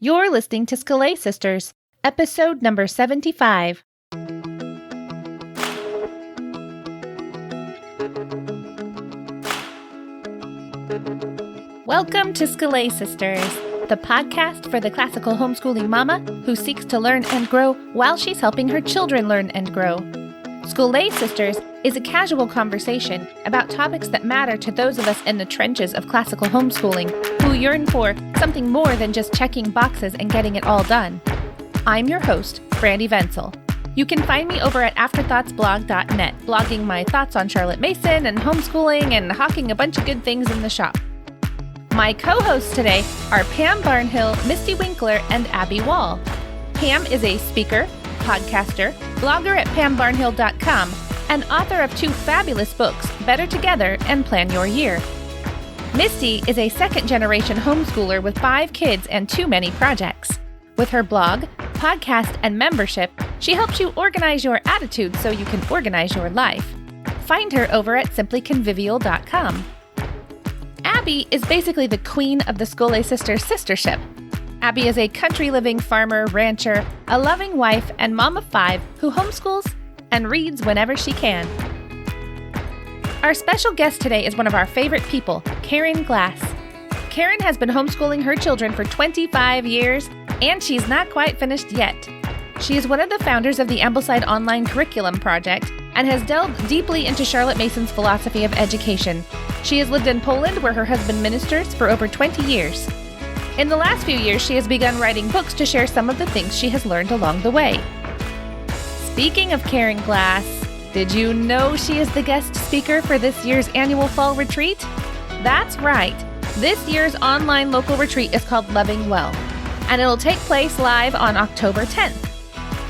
You're listening to Scalay Sisters, episode number 75. Welcome to Scalay Sisters, the podcast for the classical homeschooling mama who seeks to learn and grow while she's helping her children learn and grow. Scalay Sisters is a casual conversation about topics that matter to those of us in the trenches of classical homeschooling who yearn for something more than just checking boxes and getting it all done. I'm your host, Brandy Venzel. You can find me over at afterthoughtsblog.net, blogging my thoughts on Charlotte Mason and homeschooling and hawking a bunch of good things in the shop. My co-hosts today are Pam Barnhill, Misty Winkler, and Abby Wall. Pam is a speaker, podcaster, blogger at pambarnhill.com, and author of 2 fabulous books, Better Together and Plan Your Year. Misty is a second-generation homeschooler with 5 kids and too many projects. With her blog, podcast, and membership, she helps you organize your attitude so you can organize your life. Find her over at simplyconvivial.com. Abby is basically the queen of the Scalay Sisters sistership. Abby is a country-living farmer, rancher, a loving wife, and mom of 5 who homeschools and reads whenever she can. Our special guest today is one of our favorite people, Karen Glass. Karen has been homeschooling her children for 25 years, and she's not quite finished yet. She is one of the founders of the AmblesideOnline curriculum project and has delved deeply into Charlotte Mason's philosophy of education. She has lived in Poland, where her husband ministers, for over 20 years. In the last few years, she has begun writing books to share some of the things she has learned along the way. Speaking of Karen Glass, did you know she is the guest speaker for this year's annual fall retreat? That's right. This year's online local retreat is called Loving Well, and it'll take place live on October 10th.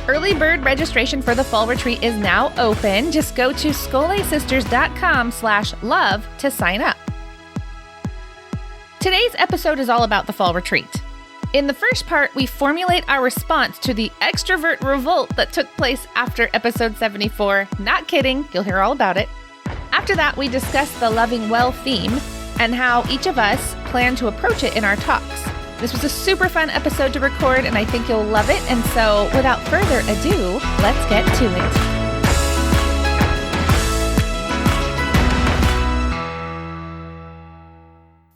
Early bird registration for the fall retreat is now open. Just go to scalaysisters.com/love to sign up. Today's episode is all about the fall retreat. In the first part, we formulate our response to the extrovert revolt that took place after episode 74. Not kidding, you'll hear all about it. After that, we discuss the Loving Well theme and how each of us plan to approach it in our talks. This was a super fun episode to record, and I think you'll love it. And so, without further ado, let's get to it.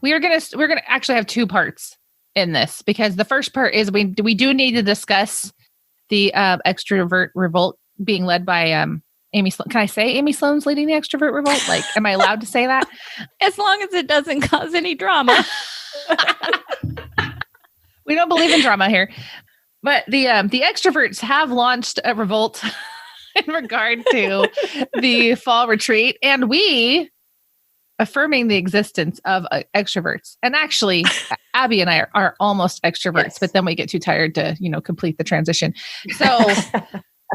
We're gonna actually have 2 parts in this, because the first part is we do need to discuss the extrovert revolt being led by Amy Sloan. Can I say Amy Sloan's leading the extrovert revolt? Like, am I allowed to say that? As long as it doesn't cause any drama. We don't believe in drama here. But the extroverts have launched a revolt in regard to the fall retreat, and we affirming the existence of extroverts. And actually, Abby and I are almost extroverts, yes. But then we get too tired to, complete the transition. So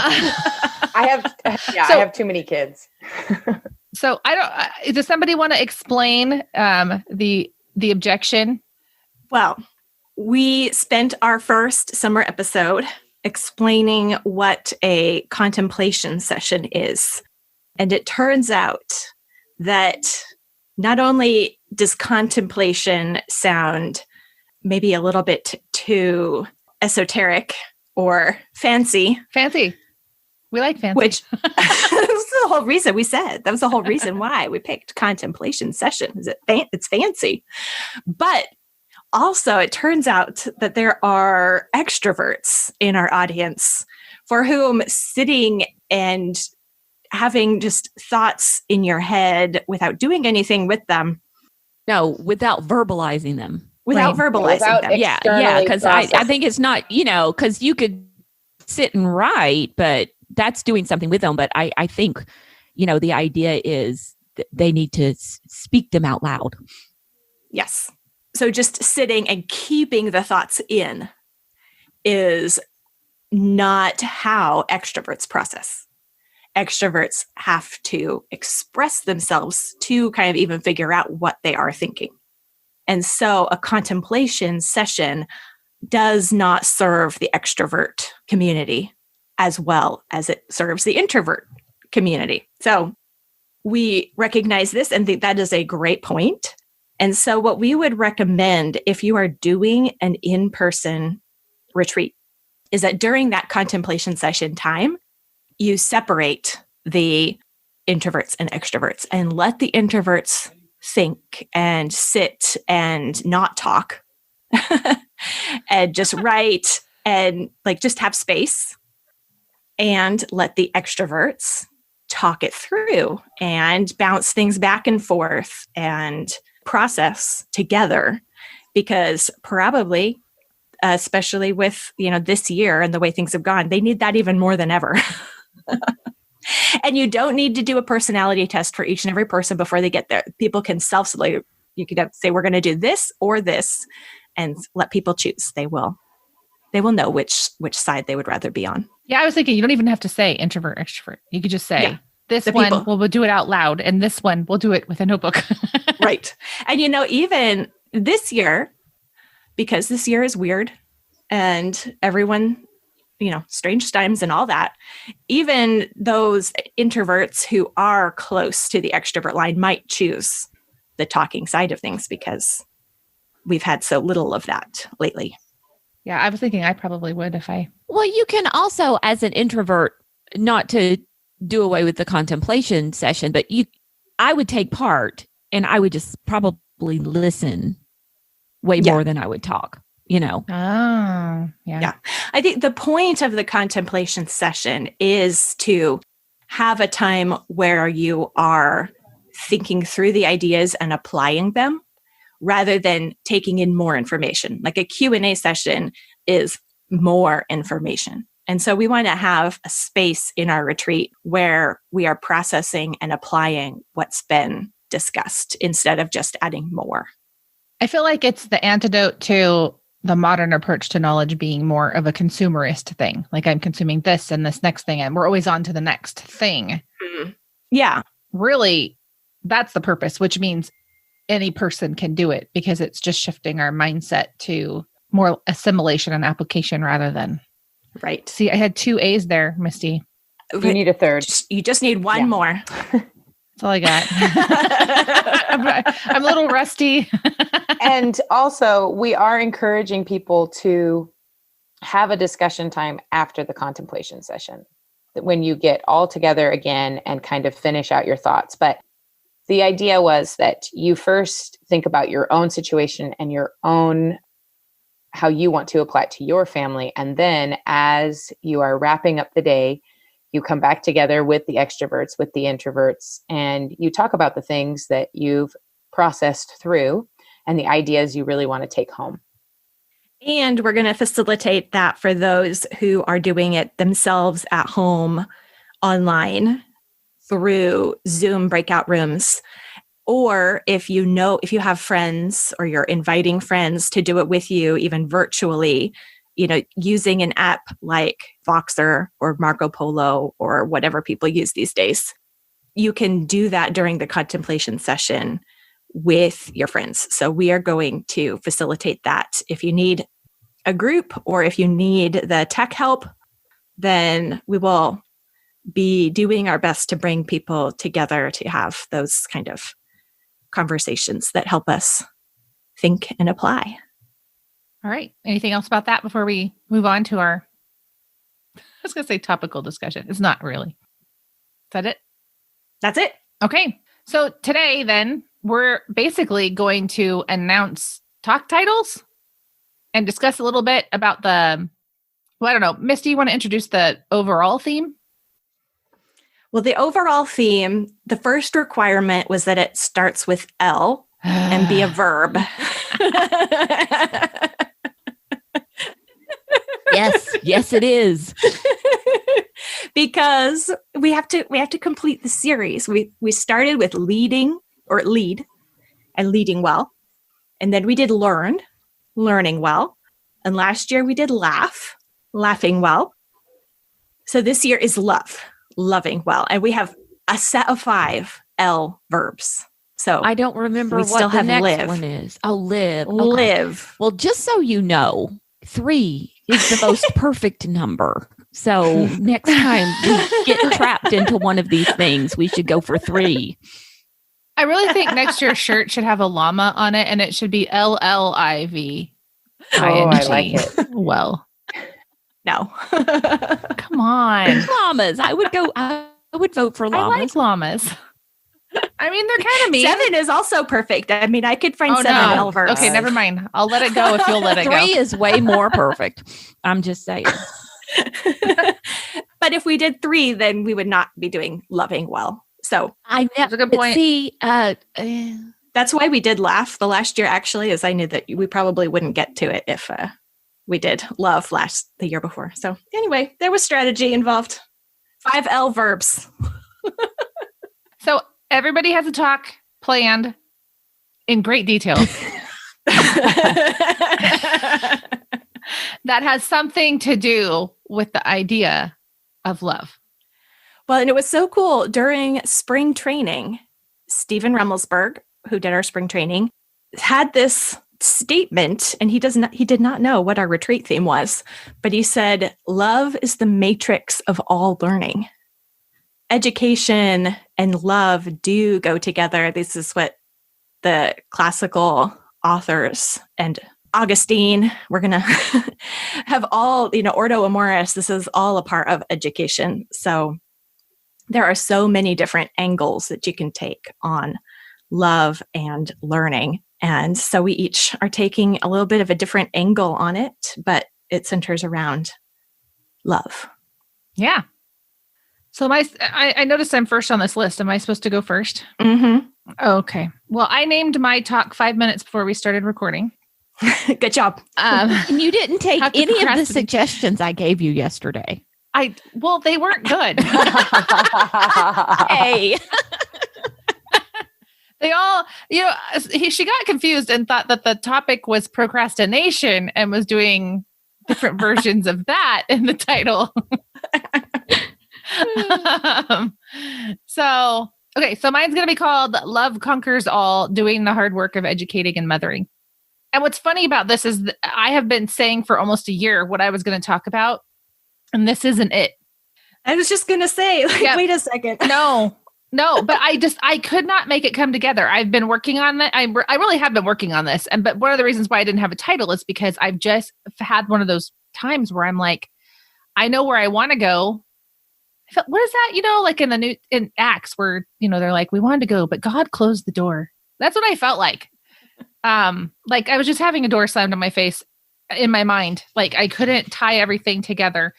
I have too many kids. So does somebody want to explain the objection? Well, we spent our first summer episode explaining what a contemplation session is. And it turns out that not only does contemplation sound maybe a little bit too esoteric or fancy. Fancy. We like fancy. Which that was the whole reason we said. That was the whole reason why we picked contemplation session. It's fancy. But also, it turns out that there are extroverts in our audience for whom sitting and having just thoughts in your head without doing anything with them. No, without verbalizing them. Without verbalizing them. Yeah. Because I think it's not, because you could sit and write, but that's doing something with them. But I think, the idea is that they need to speak them out loud. Yes. So just sitting and keeping the thoughts in is not how extroverts process. Extroverts have to express themselves to kind of even figure out what they are thinking. And so a contemplation session does not serve the extrovert community as well as it serves the introvert community. So we recognize this and think that is a great point. And so what we would recommend if you are doing an in-person retreat is that during that contemplation session time, you separate the introverts and extroverts and let the introverts think and sit and not talk and just write and like just have space, and let the extroverts talk it through and bounce things back and forth and process together. Because probably, especially with, this year and the way things have gone, they need that even more than ever. And you don't need to do a personality test for each and every person before they get there. People can self-select. You could say, we're going to do this or this, and let people choose. They will know which side they would rather be on. Yeah, I was thinking you don't even have to say introvert, extrovert. You could just say this one, we'll do it out loud, and this one, we'll do it with a notebook. Right. And, even this year, because this year is weird and everyone, strange times and all that, even those introverts who are close to the extrovert line might choose the talking side of things because we've had so little of that lately. Yeah, I was thinking I probably would if I... Well, you can also, as an introvert, not to do away with the contemplation session, but I would take part and I would just probably listen way more than I would talk, Oh, yeah. I think the point of the contemplation session is to have a time where you are thinking through the ideas and applying them rather than taking in more information. Like a Q&A session is more information. And so we want to have a space in our retreat where we are processing and applying what's been discussed instead of just adding more. I feel like it's the antidote to the modern approach to knowledge being more of a consumerist thing. Like I'm consuming this and this next thing, and we're always on to the next thing. Mm-hmm. Yeah. Really, that's the purpose, which means any person can do it because it's just shifting our mindset to more assimilation and application rather than... Right. See, I had 2 A's there, Misty. You need a third. You just need one more. That's all I got. I'm a little rusty. And also, we are encouraging people to have a discussion time after the contemplation session, when you get all together again and kind of finish out your thoughts. But the idea was that you first think about your own situation and your own, how you want to apply it to your family. And then as you are wrapping up the day, you come back together with the extroverts, with the introverts, and you talk about the things that you've processed through and the ideas you really want to take home. And we're going to facilitate that for those who are doing it themselves at home online through Zoom breakout rooms. Or if you have friends or you're inviting friends to do it with you, even virtually, using an app like Voxer or Marco Polo or whatever people use these days, you can do that during the contemplation session with your friends. So we are going to facilitate that. If you need a group or if you need the tech help, then we will be doing our best to bring people together to have those kind of conversations that help us think and apply. All right. Anything else about that before we move on to our, I was going to say topical discussion. It's not really. Is that it? That's it. Okay. So today then we're basically going to announce talk titles and discuss a little bit about I don't know. Misty, you want to introduce the overall theme? Well, the overall theme, the first requirement was that it starts with L and be a verb. Yes, it is. Because we have to complete the series. We started with lead and leading well. And then we did learning well. And last year we did laughing well. So this year is loving well. And we have a set of 5 L verbs. So I don't remember we what still the have next one is. Oh, live. Okay. Live. Well, just so you know, 3 is the most perfect number. So next time we get trapped into one of these things, we should go for 3. I really think next year's shirt should have a llama on it, and it should be LLIV. Oh, I like it. Well, No. Come on. Llamas. I would vote for llamas. I like llamas. I mean, they're kind of mean. 7 is also perfect. I mean, I could find 7 L verbs. Okay, never mind. I'll let it go if you'll let it 3 go. is way more perfect. I'm just saying. But if we did 3, then we would not be doing loving well. So that's a good point. See, that's why we did laugh the last year, actually, is I knew that we probably wouldn't get to it if we did love the year before. So anyway, there was strategy involved. 5 L verbs. So everybody has a talk planned in great detail. That has something to do with the idea of love. Well, and it was so cool during spring training. Stephen Rummelsberg, who did our spring training, had this statement, and he did not know what our retreat theme was, but he said, "Love is the matrix of all learning." Education and love do go together. This is what the classical authors and Augustine, we're going to have all, Ordo Amoris, this is all a part of education. So there are so many different angles that you can take on love and learning. And so we each are taking a little bit of a different angle on it, but it centers around love. Yeah. So I noticed I'm first on this list. Am I supposed to go first? Mm-hmm. Okay. Well, I named my talk 5 minutes before we started recording. Good job. And you didn't take Have to any of the procrastinate. suggestions I gave you yesterday. Well, they weren't good. Hey. They all, she got confused and thought that the topic was procrastination and was doing different versions of that in the title. So mine's going to be called Love Conquers All, Doing the Hard Work of Educating and Mothering. And what's funny about this is that I have been saying for almost a year what I was going to talk about, and this isn't it. I was just going to say, wait a second. No, but I could not make it come together. I've been working on that. I really have been working on this. But one of the reasons why I didn't have a title is because I've just had one of those times where I'm like, I know where I want to go. I felt, what is that? Like in Acts where, they're like, we wanted to go, but God closed the door. That's what I felt like. Like I was just having a door slammed in my face in my mind. Like I couldn't tie everything together.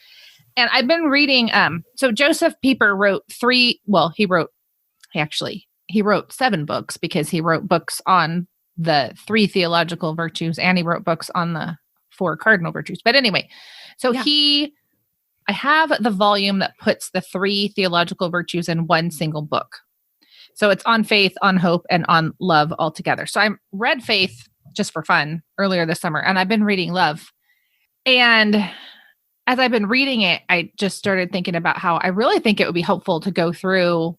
And I've been reading, so Joseph Pieper wrote he wrote 7 books because he wrote books on the 3 theological virtues and he wrote books on the 4 cardinal virtues. But anyway, so I have the volume that puts the 3 theological virtues in one single book. So it's on faith, on hope, and on love all together. So I read faith just for fun earlier this summer, and I've been reading love. And as I've been reading it, I just started thinking about how I really think it would be helpful to go through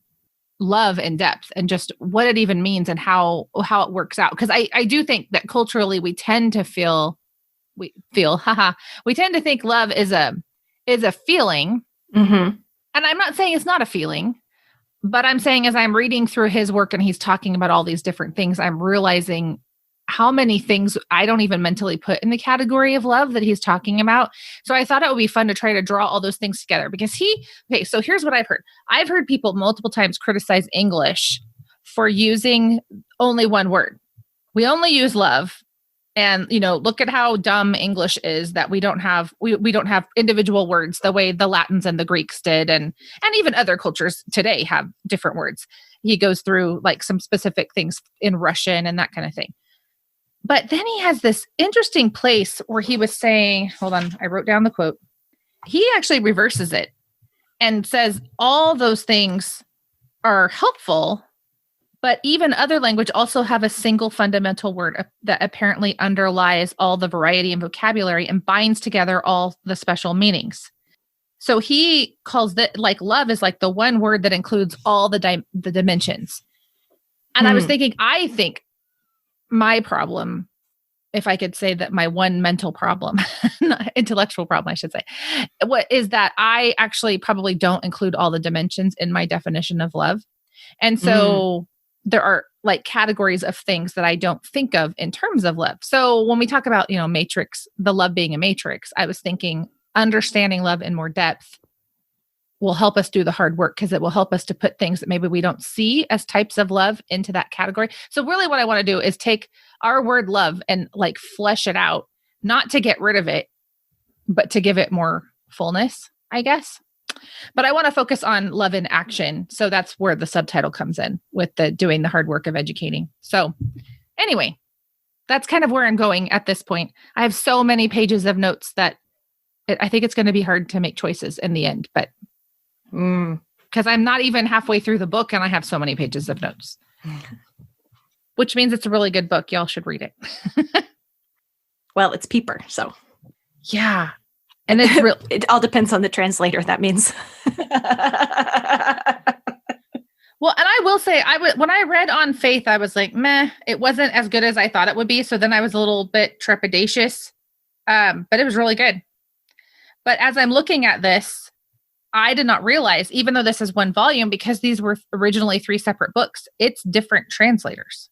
love in depth and just what it even means and how it works out. Because I do think that culturally we tend to think love is a feeling. Mm-hmm. And I'm not saying it's not a feeling, but I'm saying as I'm reading through his work and he's talking about all these different things, I'm realizing how many things I don't even mentally put in the category of love that he's talking about. So I thought it would be fun to try to draw all those things together because so here's what I've heard. I've heard people multiple times criticize English for using only one word. We only use love. And, look at how dumb English is that we don't have individual words the way the Latins and the Greeks did. And even other cultures today have different words. He goes through like some specific things in Russian and that kind of thing. But then he has this interesting place where he was saying, hold on, I wrote down the quote. He actually reverses it and says all those things are helpful, but even other language also have a single fundamental word that apparently underlies all the variety and vocabulary and binds together all the special meanings. So he calls that like love is like the one word that includes all the dimensions. And I was thinking, I think my problem, if I could say that my one mental problem, intellectual problem, I should say, what is that I actually probably don't include all the dimensions in my definition of love. And so there are like categories of things that I don't think of in terms of love. So when we talk about, matrix, the love being a matrix, I was thinking understanding love in more depth will help us do the hard work, because it will help us to put things that maybe we don't see as types of love into that category. So really what I want to do is take our word love and like flesh it out, not to get rid of it, but to give it more fullness, I guess. But I want to focus on love in action. So that's where the subtitle comes in, with the doing the hard work of educating. So anyway, that's kind of where I'm going at this point. I have so many pages of notes that I think it's going to be hard to make choices in the end, but because I'm not even halfway through the book and I have so many pages of notes, which means it's a really good book. Y'all should read it. Well, it's Pieper, so. Yeah. And it's real. It all depends on the translator, that means. Well, and I will say, when I read On Faith, I was like, meh, it wasn't as good as I thought it would be. So then I was a little bit trepidatious, but it was really good. But as I'm looking at this, I did not realize, even though this is one volume, because these were originally 3 separate books, it's different translators.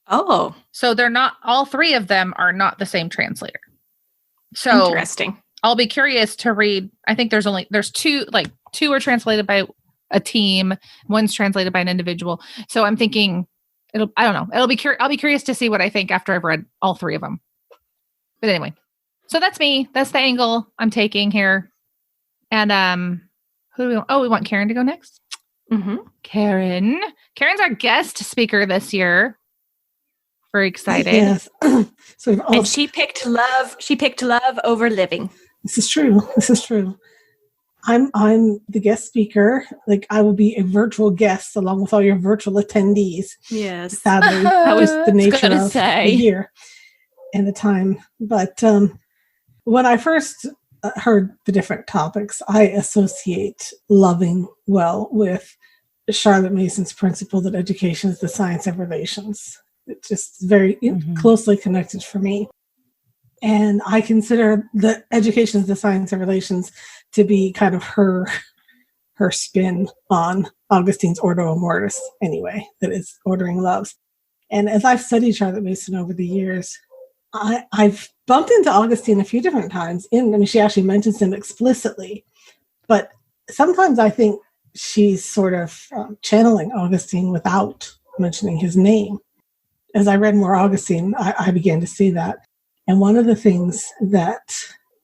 Oh. So they're not, all 3 of them are not the same translator. So interesting. I'll be curious to read. I think there's 2 are translated by a team. One's translated by an individual. So I'm thinking I don't know. I'll be curious to see what I think after I've read all 3 of them. But anyway, so that's me. That's the angle I'm taking here. And who do we want? Oh, we want Karen to go next. Mm-hmm. Karen's our guest speaker this year. Very excited. Yes. And she picked love. She picked love over living. This is true. I'm the guest speaker. Like, I will be a virtual guest along with all your virtual attendees. Yes. Sadly, that was the nature of the year and the time. But when I first heard the different topics, I associate loving well with Charlotte Mason's principle that education is the science of relations. It's just very closely connected for me. And I consider the education is the science of relations to be kind of her spin on Augustine's Ordo Mortis, anyway, that is ordering loves. And as I've studied Charlotte Mason over the years, I've bumped into Augustine a few different times. She actually mentions him explicitly, but sometimes I think she's sort of channeling Augustine without mentioning his name. As I read more Augustine, I began to see that. And one of the things that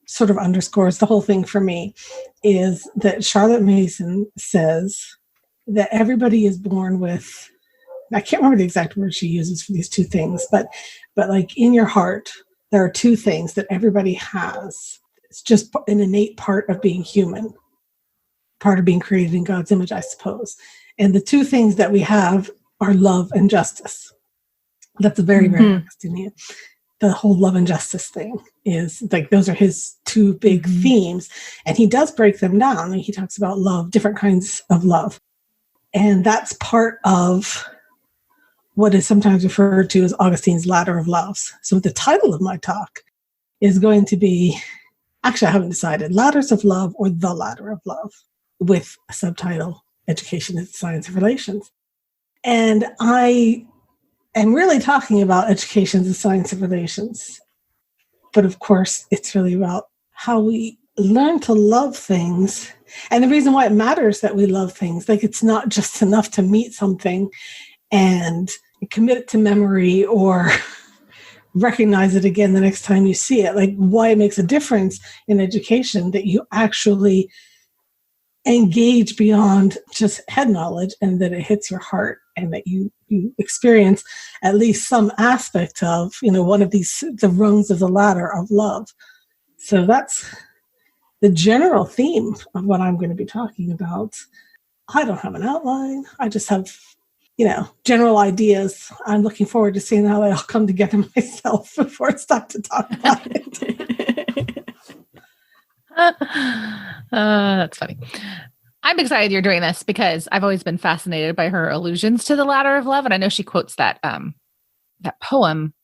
sort of underscores the whole thing for me is that Charlotte Mason says that everybody is born with, I can't remember the exact word she uses for these 2 things, but like in your heart, there are 2 things that everybody has. It's just an innate part of being human, part of being created in God's image, I suppose. And the 2 things that we have are love and justice. That's a very, very Augustinian. The whole love and justice thing is like, those are his 2 big themes. And he does break them down. He talks about love, different kinds of love. And that's part of what is sometimes referred to as Augustine's ladder of loves. So the title of my talk is going to be, actually I haven't decided, Ladders of Love or The Ladder of Love, with a subtitle, Education is the Science of Relations. And I am really talking about education as the science of relations. But of course, it's really about how we learn to love things. And the reason why it matters that we love things, like it's not just enough to meet something and commit it to memory or recognize it again the next time you see it. Like, why it makes a difference in education that you actually engage beyond just head knowledge, and that it hits your heart, and that you experience at least some aspect of, one of the rungs of the ladder of love. So that's the general theme of what I'm going to be talking about. I don't have an outline. I just have, general ideas. I'm looking forward to seeing how they all come together myself before it's time to talk about it. That's funny. I'm excited you're doing this because I've always been fascinated by her allusions to the ladder of love. And I know she quotes that poem.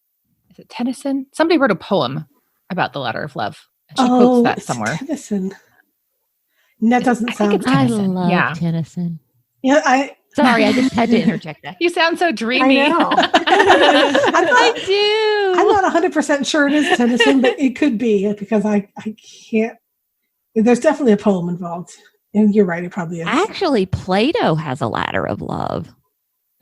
Is it Tennyson? Somebody wrote a poem about the ladder of love. And she quotes that somewhere. Tennyson. That doesn't sound. I love Tennyson. Yeah, Sorry, I just had to interject that. You sound so dreamy. I know. I do. I'm not 100% sure it is Tennyson, but it could be, because I can't There's definitely a poem involved. And you're right, it probably is. Actually, Plato has a ladder of love.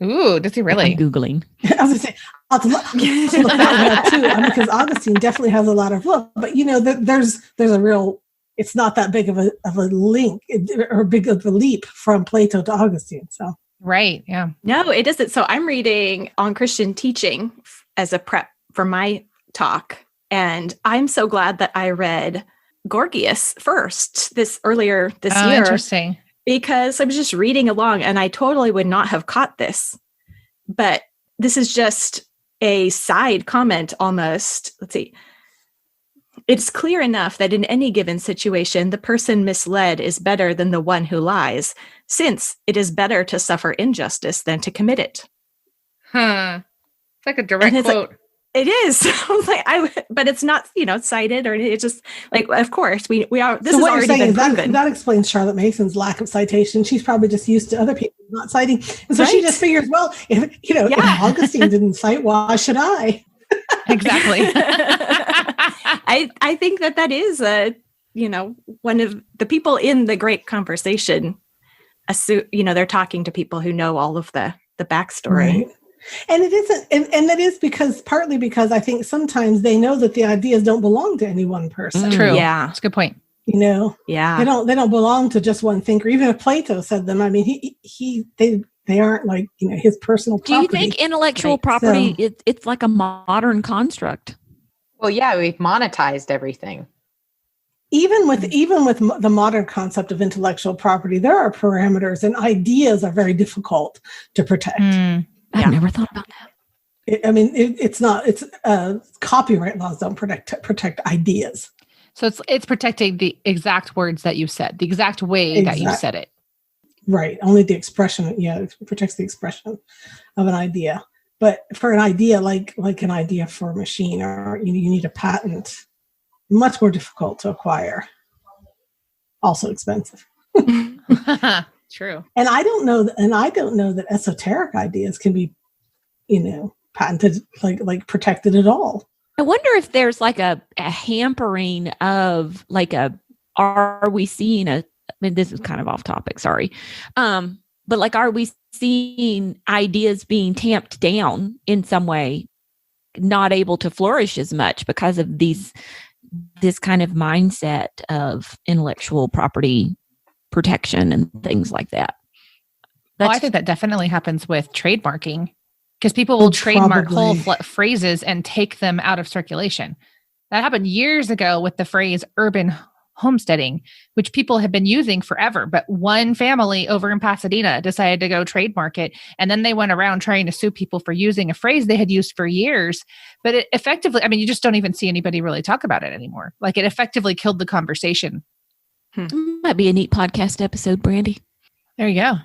Ooh, does he really? I'm Googling. I was going to say, I'll have to look that one up too, because Augustine definitely has a lot of love. But there's a real, it's not that big of a link or big of a leap from Plato to Augustine. So right, yeah. No, it isn't. So I'm reading On Christian Teaching as a prep for my talk. And I'm so glad that I read Gorgias first earlier this year. Interesting. Because I was just reading along and I totally would not have caught this. But this is just a side comment almost. Let's see. It's clear enough that in any given situation, the person misled is better than the one who lies, since it is better to suffer injustice than to commit it. Huh. It's like a direct quote. It is. But it's not, cited, or it's just like, of course, we are. This so is what already you're saying been is proven. that explains Charlotte Mason's lack of citation. She's probably just used to other people not citing, and so she just figures, well, if if Augustine didn't cite, why should I? Exactly. I think that is one of the people in the great conversation. They're talking to people who know all of the backstory. Right. And it isn't, and that is partly because I think sometimes they know that the ideas don't belong to any one person. True. Yeah. That's a good point. Yeah. They don't belong to just one thinker. Even if Plato said them, I mean, they aren't like, his personal property. Do you think intellectual property, it's like a modern construct? Well, yeah, we've monetized everything. Even with the modern concept of intellectual property, there are parameters, and ideas are very difficult to protect. I've never thought about that. It's copyright laws don't protect ideas. So it's protecting the exact words that you said, the exact way that you said it. Right. Only the expression. Yeah, it protects the expression of an idea. But for an idea, like an idea for a machine, or you need a patent, much more difficult to acquire. Also expensive. True. And I don't know that esoteric ideas can be, patented, like protected at all. I wonder if there's like a hampering of are we seeing this is kind of off topic, sorry. But are we seeing ideas being tamped down in some way, not able to flourish as much because of this kind of mindset of intellectual property protection and things like that? I think that definitely happens with trademarking, because people will trademark whole phrases and take them out of circulation. That happened years ago with the phrase urban homesteading, which people have been using forever. But one family over in Pasadena decided to go trademark it. And then they went around trying to sue people for using a phrase they had used for years. But it effectively, you just don't even see anybody really talk about it anymore. It effectively killed the conversation. Might be a neat podcast episode, Brandy. There you go.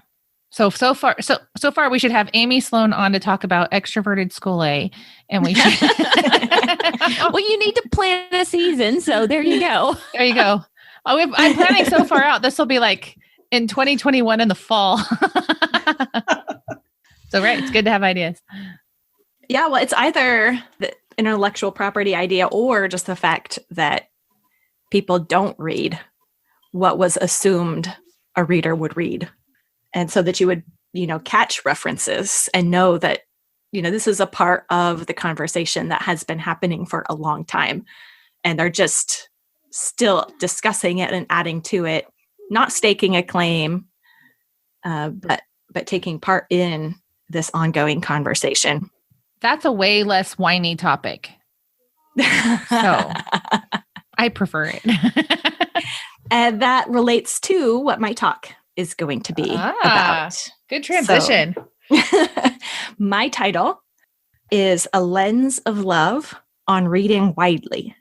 So far we should have Amy Sloan on to talk about extroverted school A, and we should. Well, you need to plan a season, so there you go. There you go. I'm planning so far out. This will be in 2021 in the fall. So right, it's good to have ideas. Yeah, well, it's either the intellectual property idea or just the fact that people don't read what was assumed a reader would read. And so that you would, catch references and know that, this is a part of the conversation that has been happening for a long time. And they're just still discussing it and adding to it, not staking a claim, but taking part in this ongoing conversation. That's a way less whiny topic. So I prefer it. And that relates to what my talk is going to be about. Good transition. So, my title is A Lens of Love on Reading Widely.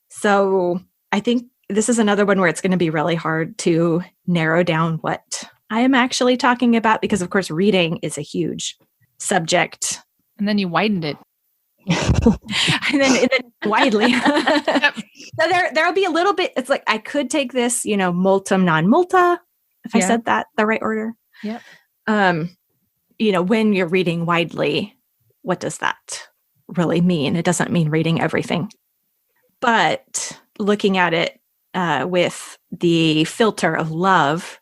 So I think this is another one where it's going to be really hard to narrow down what I am actually talking about, because of course reading is a huge subject. And then you widened it. and then widely. So there'll be a little bit, it's I could take this, multum non multa, if I said that the right order. Yep. When you're reading widely, what does that really mean? It doesn't mean reading everything. But looking at it with the filter of love,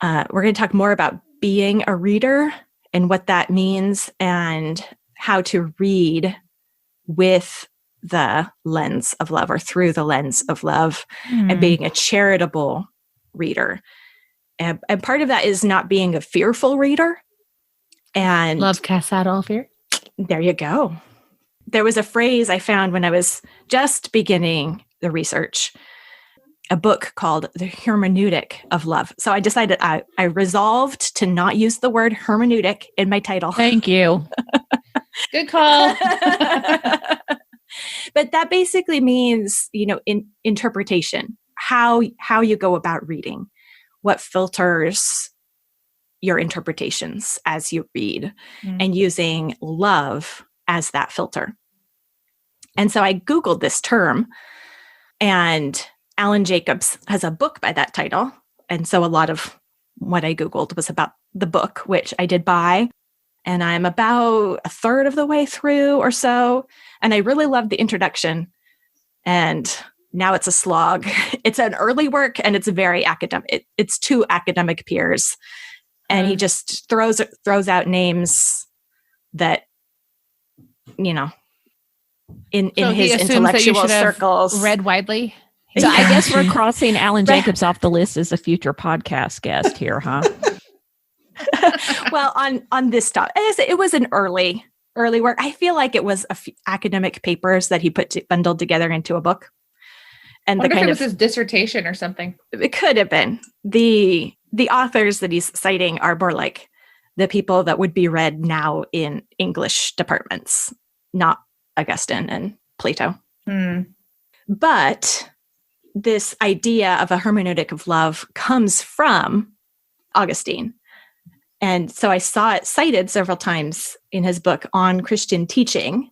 we're going to talk more about being a reader and what that means and how to read with the lens of love or through the lens of love and being a charitable reader. And part of that is not being a fearful reader. And love casts out all fear. There you go. There was a phrase I found when I was just beginning the research, a book called The Hermeneutic of Love. So I decided I resolved to not use the word hermeneutic in my title. Thank you. Good call. But that basically means, in interpretation, how you go about reading, what filters your interpretations as you read, and using love as that filter. And so I Googled this term, and Alan Jacobs has a book by that title. And so a lot of what I Googled was about the book, which I did buy. And I'm about a third of the way through or so. And I really loved the introduction. And now it's a slog. It's an early work and it's very academic. It's 2 academic peers. And he just throws out names that, in his intellectual circles. Read widely. So I guess we're crossing Alan Jacobs off the list as a future podcast guest here, huh? Well, on this topic, it was an early work. I feel like it was academic papers that he bundled together into a book. And I wonder if it was his dissertation or something. It could have been. The authors that he's citing are more like the people that would be read now in English departments, not Augustine and Plato. But this idea of a hermeneutic of love comes from Augustine. And so I saw it cited several times in his book On Christian Teaching,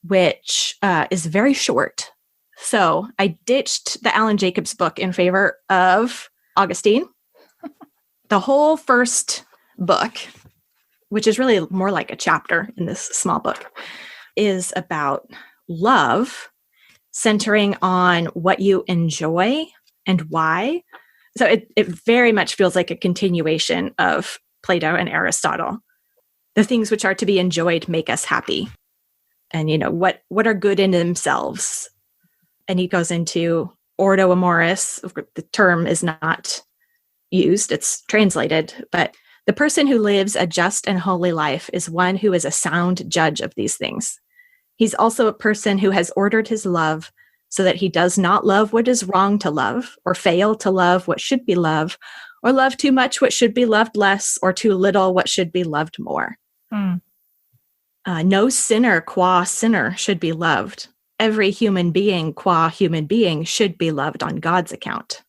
which is very short. So I ditched the Alan Jacobs book in favor of Augustine. The whole first book, which is really more like a chapter in this small book, is about love, centering on what you enjoy and why. So it very much feels like a continuation of Plato and Aristotle. The things which are to be enjoyed make us happy. And, what are good in themselves. And he goes into ordo amoris. The term is not used, it's translated, but the person who lives a just and holy life is one who is a sound judge of these things. He's also a person who has ordered his love so that he does not love what is wrong to love, or fail to love what should be loved, or love too much what should be loved less, or too little what should be loved more. No sinner qua sinner should be loved. Every human being qua human being should be loved on God's account.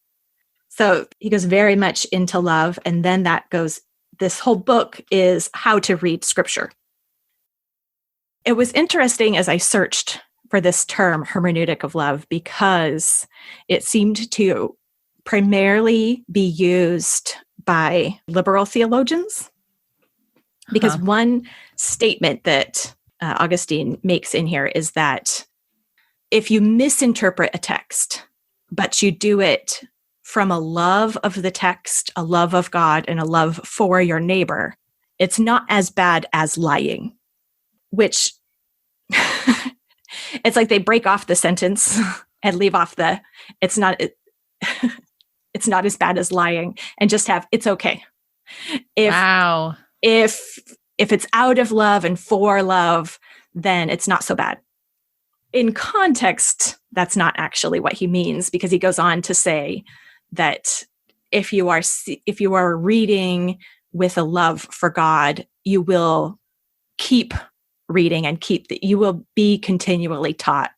So he goes very much into love. And then this whole book is how to read scripture. It was interesting as I searched for this term, hermeneutic of love, because it seemed to primarily be used by liberal theologians. Because one statement that Augustine makes in here is that if you misinterpret a text, but you do it from a love of the text, a love of God, and a love for your neighbor, it's not as bad as lying, which it's like they break off the sentence and leave off it's not as bad as lying, and just have, it's okay. If it's out of love and for love, then it's not so bad. In context, that's not actually what he means, because he goes on to say that if you are reading with a love for God, you will keep reading and you will be continually taught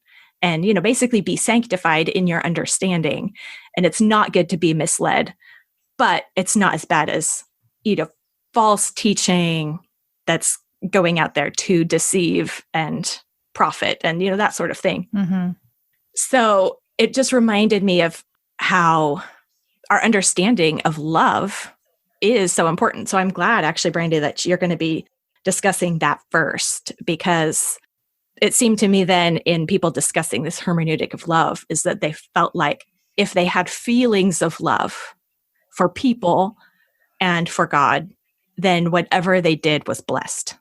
and, basically be sanctified in your understanding. And it's not good to be misled, but it's not as bad as, false teaching that's going out there to deceive and profit and, that sort of thing. So it just reminded me of how our understanding of love is so important. So I'm glad, actually, Brandy, that you're going to be discussing that first, because it seemed to me then in people discussing this hermeneutic of love is that they felt like if they had feelings of love for people and for God, then whatever they did was blessed.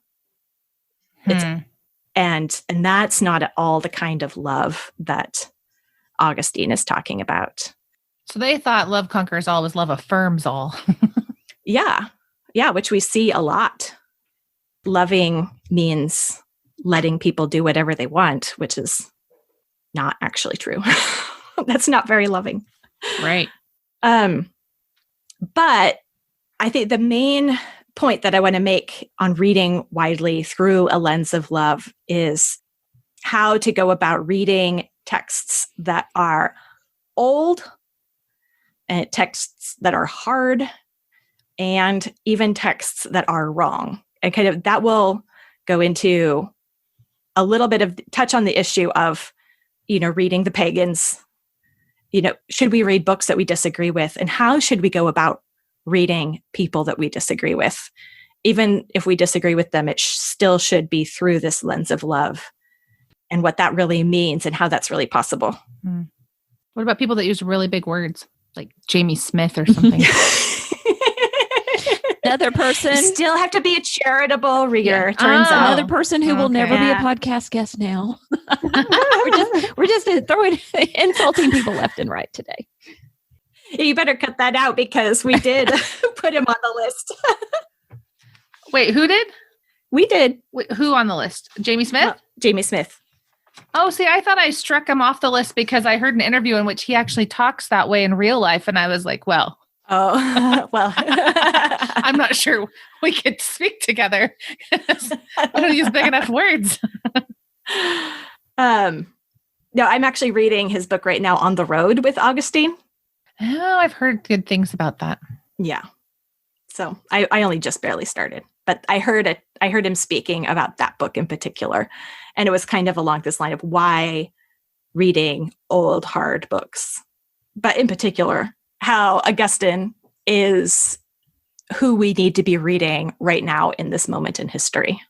And that's not at all the kind of love that Augustine is talking about. So they thought love conquers all was love affirms all. Yeah, which we see a lot. Loving means letting people do whatever they want, which is not actually true. That's not very loving. Right. But I think the main point that I want to make on reading widely through a lens of love is how to go about reading texts that are old and texts that are hard and even texts that are wrong. And kind of that will go into a little bit of touch on the issue of, reading the pagans. Should we read books that we disagree with? And how should we go about reading people that we disagree with? Even if we disagree with them, it still should be through this lens of love and what that really means and how that's really possible. What about people that use really big words like Jamie Smith or something? Another person. You still have to be a charitable reader, turns out. Another person who will never be a podcast guest now. we're just throwing insulting people left and right today. You better cut that out because we did put him on the list. Wait, who did? We did. Wait, who on the list? Jamie Smith? Jamie Smith. Oh, see, I thought I struck him off the list because I heard an interview in which he actually talks that way in real life. And I was like, well. Oh, well. I'm not sure we could speak together. I don't use big enough words. No, I'm actually reading his book right now, On the Road with Augustine. Oh, I've heard good things about that. Yeah. So I only just barely started, but I heard him speaking about that book in particular. And it was kind of along this line of why reading old, hard books, but in particular, how Augustine is who we need to be reading right now in this moment in history.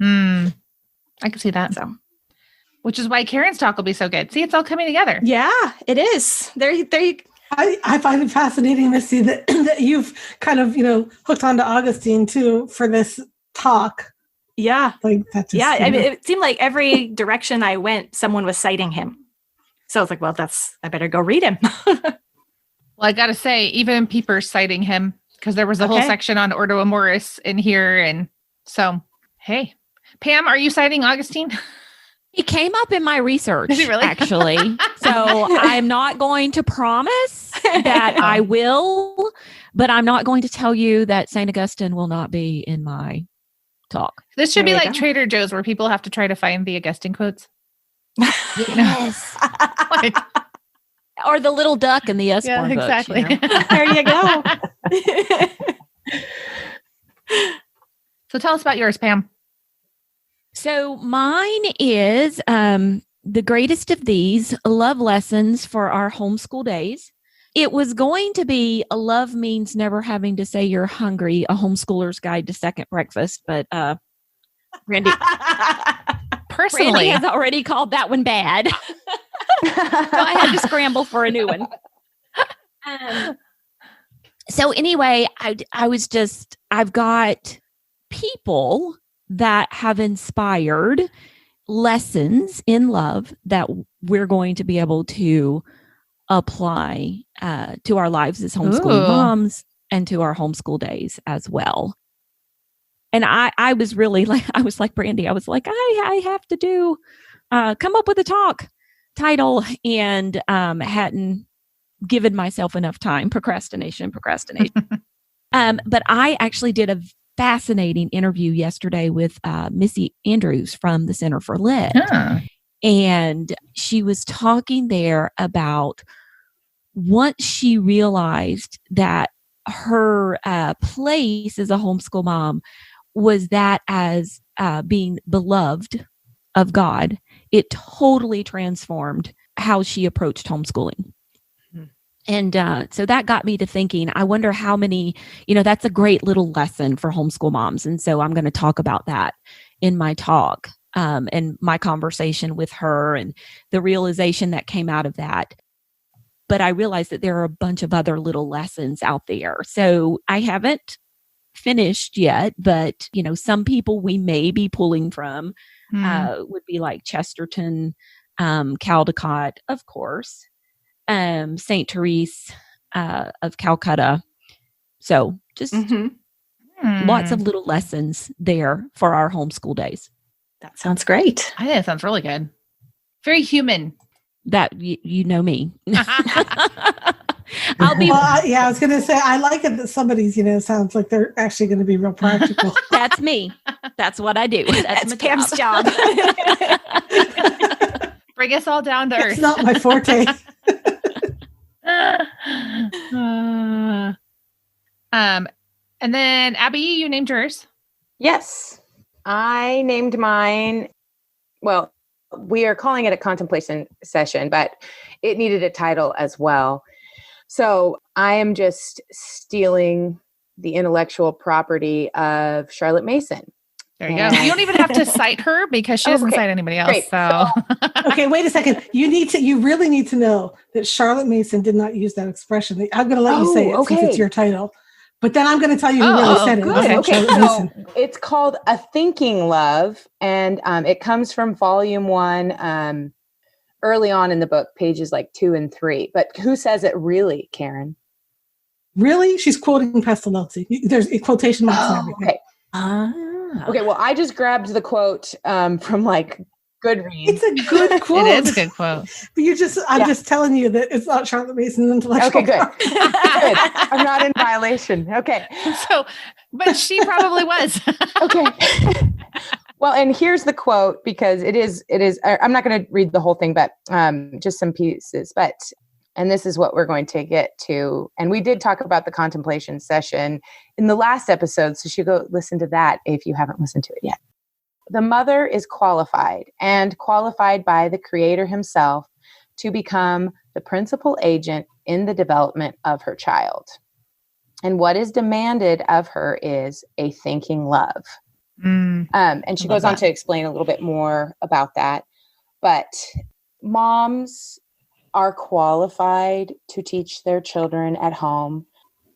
I can see that. So, which is why Karen's talk will be so good. See, it's all coming together. Yeah, it is. There you I find it fascinating, Missy, that you've kind of, hooked onto Augustine too for this talk. Yeah. Like that. Just, I mean, it seemed like every direction I went, someone was citing him. So I was like, well, I better go read him. Well, I got to say, even Pieper's citing him because there was a whole section on Ordo Amoris in here. And so, hey, Pam, are you citing Augustine? He came up in my research, really? actually. So I'm not going to promise that I will, but I'm not going to tell you that St. Augustine will not be in my talk. This should be like Trader Joe's where people have to try to find the Augustine quotes. Yes. Or the little duck in the Usborne books. Exactly. There you go. So tell us about yours, Pam. So mine is The Greatest of These, Love Lessons for Our Homeschool Days. It was going to be a love means never having to say you're hungry, a homeschooler's guide to second breakfast, but Randy has already called that one bad. So I had to scramble for a new one. So anyway, I've got people that have inspired lessons in love that we're going to be able to apply to our lives as homeschooling moms and to our homeschool days as well. And I was really like, I was like Brandy, I was like, I have to do, come up with a talk title and hadn't given myself enough time. Procrastination. But I actually did a fascinating interview yesterday with Missy Andrews from the Center for Lit. And she was talking there about once she realized that her place as a homeschool mom was that as being beloved of God, it totally transformed how she approached homeschooling. And so that got me to thinking, I wonder how many, that's a great little lesson for homeschool moms. And so I'm going to talk about that in my talk and my conversation with her and the realization that came out of that. but I realized that there are a bunch of other little lessons out there. So I haven't finished yet, but some people we may be pulling from would be like Chesterton, Caldecott, of course, Saint Therese of Calcutta. So just lots of little lessons there for our homeschool days. That sounds great. I think that sounds really good. Very human. That you know me. I'll be. Well, I was going to say, I like it that somebody's, sounds like they're actually going to be real practical. That's me. That's what I do. That's Pam's job. Bring us all down to earth. It's not my forte. And then Abby, you named yours. Yes, I named mine. Well, we are calling it a contemplation session, but it needed a title as well. So I am just stealing the intellectual property of Charlotte Mason. There you go. You don't even have to cite her because she doesn't cite anybody else. Great. So okay, wait a second. You really need to know that Charlotte Mason did not use that expression. I'm going to let you say it since it's your title. But then I'm going to tell you who really said it. Good. Okay. So it's called A Thinking Love, and it comes from volume 1, early on in the book, pages like 2 and 3. But who says it really, Karen? Really? She's quoting Pestalozzi. There's quotation marks and everything. Okay. Okay, well, I just grabbed the quote from like Goodreads. It's a good quote. It is a good quote. But I'm just telling you that it's not Charlotte Mason's intellectual. Okay, good. Good. I'm not in violation. Okay. But she probably was. Okay. Well, and here's the quote, because it is, I'm not going to read the whole thing, but just some pieces, and this is what we're going to get to. And we did talk about the contemplation session in the last episode, so you should go listen to that if you haven't listened to it yet. The mother is qualified by the Creator himself to become the principal agent in the development of her child. And what is demanded of her is a thinking love. And she goes on to explain a little bit more about that. But moms are qualified to teach their children at home,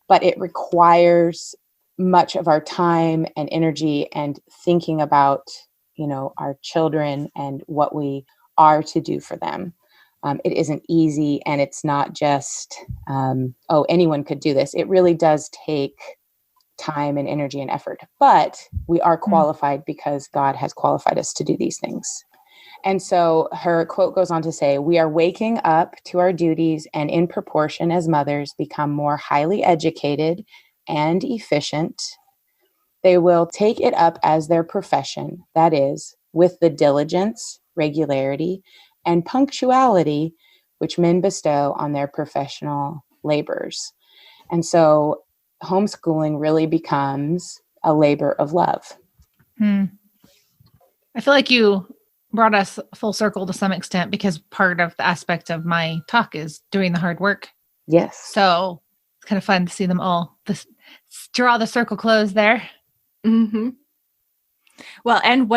but it requires much of our time and energy and thinking about, our children and what we are to do for them. It isn't easy, and it's not just, anyone could do this. It really does take time and energy and effort, but we are qualified because God has qualified us to do these things. And so her quote goes on to say, "We are waking up to our duties, and in proportion as mothers become more highly educated and efficient, they will take it up as their profession, that is, with the diligence, regularity, and punctuality which men bestow on their professional labors." And so homeschooling really becomes a labor of love. I feel like you brought us full circle to some extent, because part of the aspect of my talk is doing the hard work. Yes. So it's kind of fun to see them all draw the circle close there. Mm-hmm. Well, and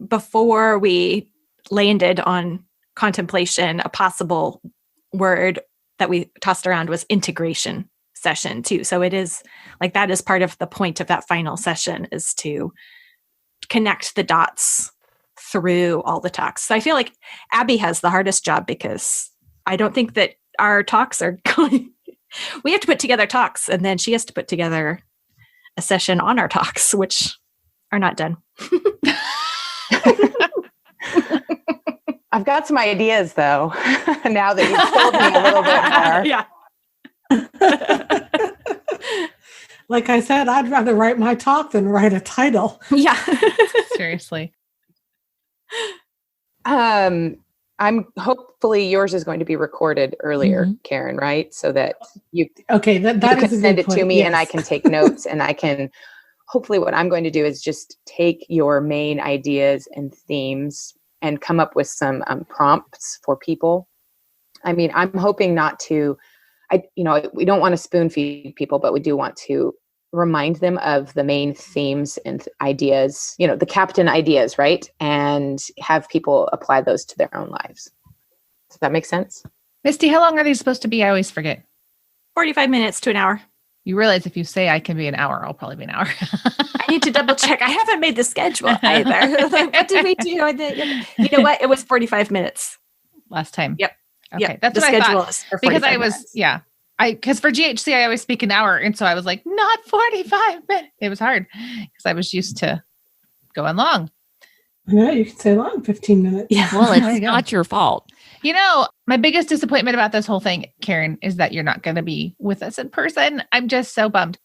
before we landed on contemplation, a possible word that we tossed around was integration session too. So it is like, that is part of the point of that final session, is to connect the dots through all the talks. So I feel like Abby has the hardest job, because I don't think that our talks are going, we have to put together talks, and then she has to put together a session on our talks, which are not done. I've got some ideas though, now that you've told me a little bit more. Yeah. Like I said, I'd rather write my talk than write a title. Yeah. Seriously. Hopefully yours is going to be recorded earlier, Karen, right? So that you that can is send it to me, and I can take notes, and I can, hopefully what I'm going to do is just take your main ideas and themes and come up with some prompts for people. I mean, I'm hoping not to, we don't want to spoon feed people, but we do want to remind them of the main themes and ideas, the captain ideas, right? And have people apply those to their own lives. Does that make sense? Misty, how long are these supposed to be? I always forget. 45 minutes to an hour. You realize if you say I can be an hour, I'll probably be an hour. I need to double check. I haven't made the schedule either. Like, what did we do? You know what? It was 45 minutes. Last time. Yep. Okay. Yep. That's the what I schedule thought. is for Because 45 I was, minutes. yeah. Because for GHC, I always speak an hour. And so I was like, not 45 minutes. It was hard because I was used to going long. Yeah, you can say long, 15 minutes. Yeah. Well, There you it's go. not your fault. You know, my biggest disappointment about this whole thing, Karen, is that you're not going to be with us in person. I'm just so bummed.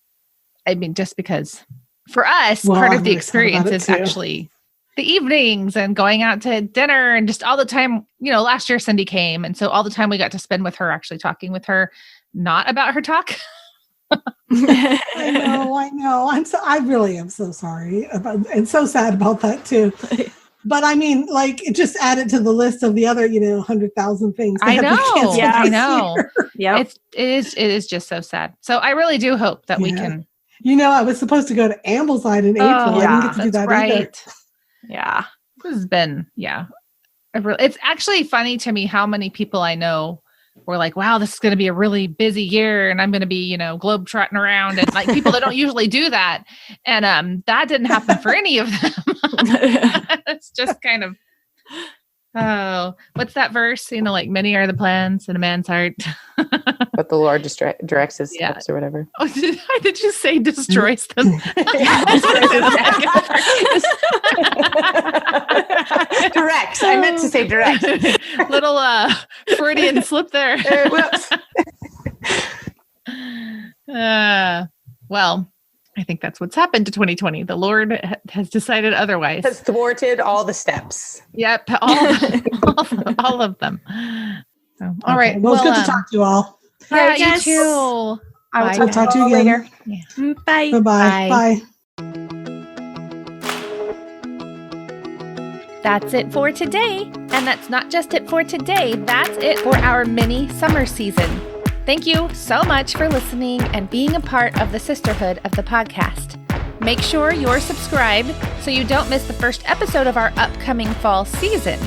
I mean, just because for us, Well, part of I'm the really sad about experience it is too. actually the evenings and going out to dinner and just all the time. You know, last year Cindy came. And so all the time we got to spend with her, actually talking with her, not about her talk. I know. I really am so sorry about, and so sad about that too. But I mean, like, it just added to the list of the other, 100,000 things. that I have been know. canceled Yeah, I this know. year. Yep. It is just so sad. So I really do hope that we Yeah. can. I was supposed to go to Ambleside in April. I didn't get to do that's that either. right. Yeah. This has been, it's actually funny to me how many people I know were like, wow, this is going to be a really busy year and I'm going to be, globe-trotting around and like people that don't usually do that. And that didn't happen for any of them. It's just kind of, what's that verse? Like many are the plans in a man's heart. But the Lord directs his Yeah. steps or whatever. Oh, did you say destroys them? Direct. I meant to say direct. Little Freudian slip there. Whoops. Well, I think that's what's happened to 2020. The Lord has decided otherwise. Has thwarted all the steps. Yep, all of them. So, all right. Well, it's good to talk to you all. Yeah, Yes. you too. I'll Bye. talk to you again later. Bye. Bye-bye. Bye. That's it for today. And that's not just it for today. That's it for our mini summer season. Thank you so much for listening and being a part of the sisterhood of the podcast. Make sure you're subscribed so you don't miss the first episode of our upcoming fall season.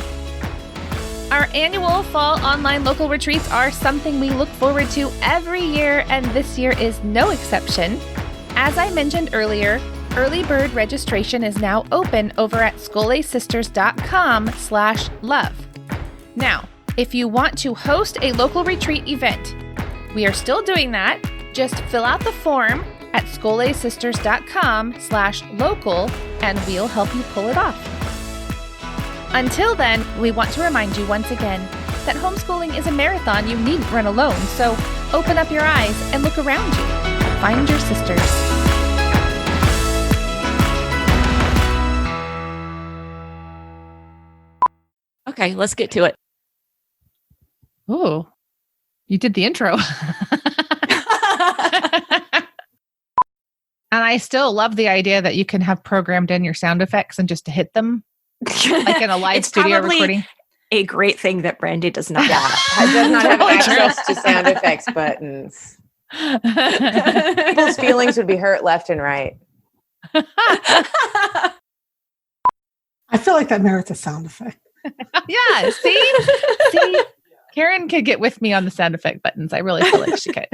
Our annual fall online local retreats are something we look forward to every year, and this year is no exception. As I mentioned earlier, early bird registration is now open over at scolasisters.com/love. Now, if you want to host a local retreat event, we are still doing that. Just fill out the form at scolasisters.com/local and we'll help you pull it off. Until then, we want to remind you once again that homeschooling is a marathon you needn't run alone, so open up your eyes and look around you. Find your sisters. Okay, let's get to it. Oh, you did the intro. And I still love the idea that you can have programmed in your sound effects and just to hit them like in a live It's studio probably recording. a great thing that Brandy does not Yeah. have. I does not have Totally true. access to sound effects buttons. People's feelings would be hurt left and right. I feel like that merits a sound effect. Yeah, see? Karen could get with me on the sound effect buttons. I really feel like she could.